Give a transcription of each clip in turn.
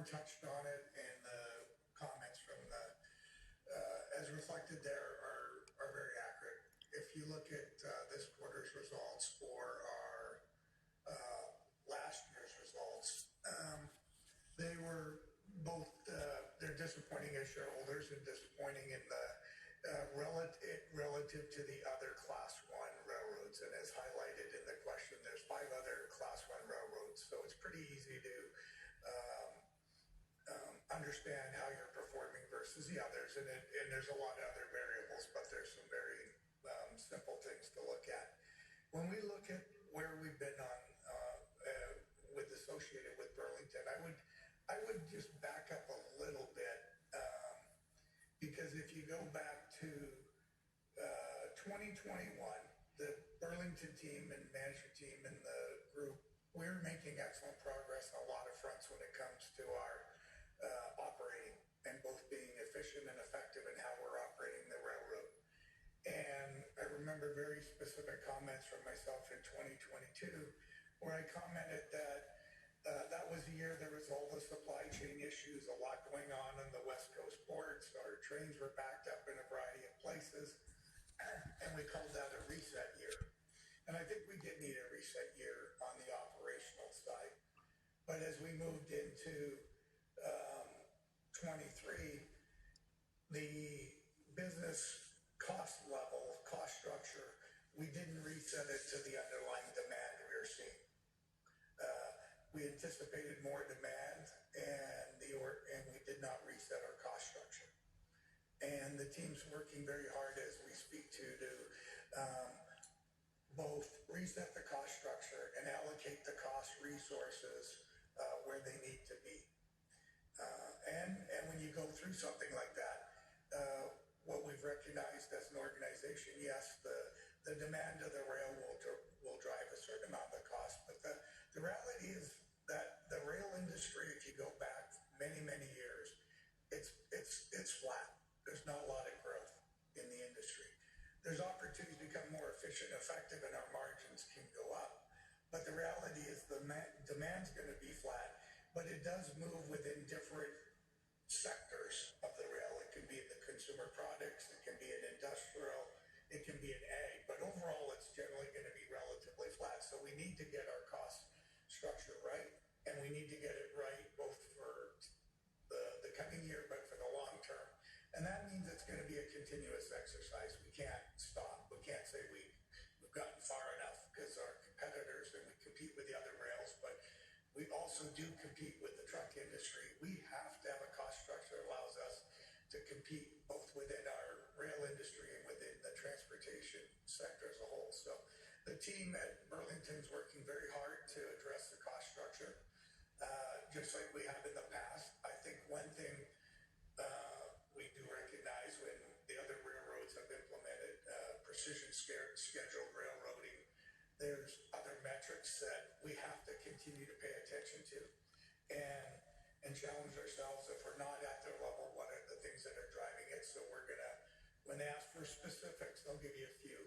Warren touched on it, and the comments from as reflected there are very accurate. If you look at this quarter's results or our last year's results, they were both they're disappointing as shareholders and disappointing in the relative to the other Class 1 railroads. And as highlighted in the question, there's 5 other Class 1 railroads, so it's pretty easy to understand how you're performing versus the others. And there's a lot of other variables, but there's some very simple things to look at. When we look at where we've been on associated with Burlington, I would just back up a little bit, because if you go back to 2021, the Burlington team and management team and the group, we're making excellent progress on a lot of fronts when it comes to our operating and both being efficient and effective in how we're operating the railroad. And I remember very specific comments from myself in 2022 where I commented that that was the year there was all the supply chain issues, a lot going on the West Coast ports. Our trains were backed up in a variety of places, and we called that a reset year. And I think we did need a reset year on the operational side. But as we moved into 23, the business cost level, cost structure, we didn't reset it to the underlying demand we were seeing. We anticipated more demand, and we did not reset our cost structure. And the team's working very hard as we speak to both reset the cost structure and allocate the cost resources where they need to be. And when you go through something like that, what we've recognized as an organization, yes, the demand of the rail will drive a certain amount of the cost, but the reality is that the rail industry, if you go back many, many years, it's flat. There's not a lot of growth in the industry. There's opportunities to become more efficient, effective, and our margins can go up. But the reality is the demand's going to be flat, but it does move within different sectors of the rail. It can be in the consumer products, it can be in industrial, it can be in ag, but overall it's generally going to be relatively flat. So we need to get our cost structure right, and we need to get it right both for the coming year, but for the long term. And that means it's going to be a continuous exercise. We can't stop. We can't say we've gotten far enough, because our competitors, and we compete with the other rails, but we also do compete with the truck industry. We have to have a cost structure that allows us to compete both within our rail industry and within the transportation sector as a whole. So the team at Burlington's working very hard to address the cost structure, just like we have in the past. I think one thing we do recognize when the other railroads have implemented precision scheduled railroading, there's other metrics that we have to continue to pay attention to and challenge ourselves. If we're not at their level, what are the things that are driving it? So we're gonna, when they ask for specifics, they'll give you a few.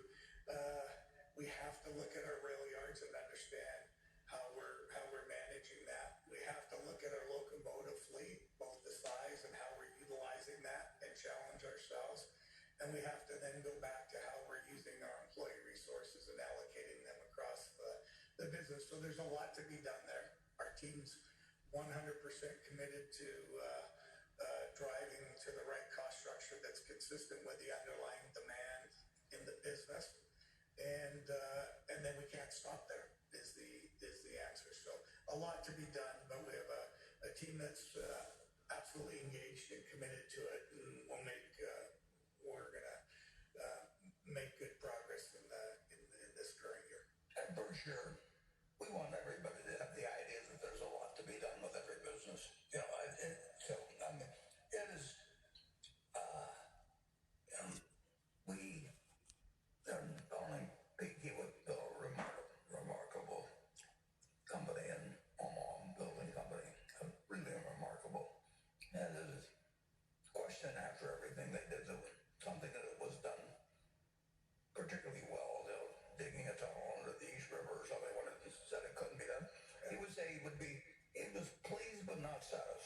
We have to look at our rail yards and understand how we're managing that. We have to look at our locomotive fleet, both the size and how we're utilizing that, and challenge ourselves. And we have to then go back to how we're using our employee resources and allocating them across the business. So there's a lot to be done there. Our team's 100% committed to driving to the right cost structure that's consistent with the underlying demand in the business. And then we can't stop there is the answer. So a lot to be done, but we have a team that's absolutely engaged and committed to it, and we're gonna make good progress in this current year. And for sure, we want everybody to have the idea that there's a lot to be done with every business. You know, it is. We only Peaky with a remarkable company in Omaha, building company, really remarkable. And there's a question after everything they did, something that was done particularly well, digging a tunnel under the East River or something when it said it couldn't be done. He would say he was pleased but not satisfied.